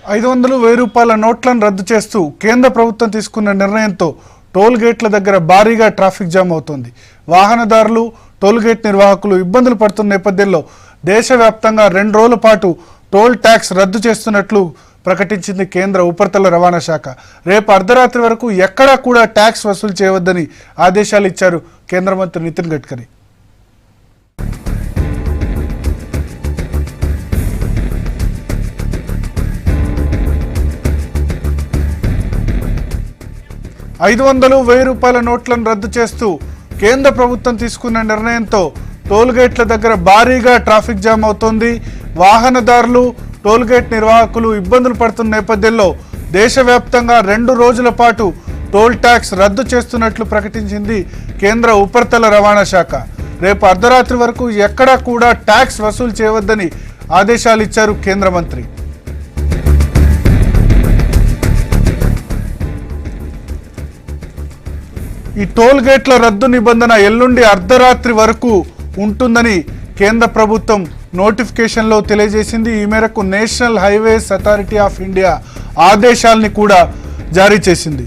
500, 1000 రూపాయల నోట్లను రద్దు చేస్తూ కేంద్ర ప్రభుత్వం తీసుకున్న నిర్ణయంతో టోల్ గేట్ల దగ్గర భారీగా ట్రాఫిక్ జామ్ అవుతోంది. వాహనదారులు, టోల్ గేట్ నిర్వాహకులు ఇబ్బందులు పడుతున్న నేపథ్యంలో దేశవ్యాప్తంగా 2 రోజుల పాటు టోల్ ట్యాక్స్ రద్దు చేస్తున్నట్లు ప్రకటించింది కేంద్ర ఉపరితల రవాణా శాఖ. రేపు అర్ధరాత్రి వరకు ఎక్కడా కూడా ట్యాక్స్ వసూలు చేయవద్దని ఆదేశాలు ఇచ్చారు కేంద్ర మంత్రి నితిన్ గడ్కరీ. $500, 1000 రూపాయల నోట్లను రద్దు చేస్తూ కేంద్ర ప్రభుత్వం తీసుకున్న నిర్ణయంతో టోల్ గేట్ల దగ్గర భారీగా ట్రాఫిక్ జామ్ అవుతోంది. వాహనదారులు, టోల్ గేట్ నిర్వాహకులు ఇబ్బందులు పడుతున్న నేపథ్యంలో దేశవ్యాప్తంగా 2 రోజుల పాటు టోల్ ట్యాక్స్ రద్దు చేస్తున్నట్లు ప్రకటించింది కేంద్ర ఉపరితల రవాణా శాఖ. రేపు అర్ధరాత్రి వరకు ఎక్కడా కూడా ట్యాక్స్ వసూలు చేయవద్దని ఆదేశాలు ఇచ్చారు కేంద్ర మంత్రి. ఈ టోల్ గేట్ల రద్దు నిబంధన ఎల్లుండి అర్ధరాత్రి వరకు ఉంటుందని కేంద్ర ప్రభుత్వం నోటిఫికేషన్లో తెలియజేసింది. ఈ మేరకు national highways authority of India ఆదేశాలని కూడా జారీ చేసింది.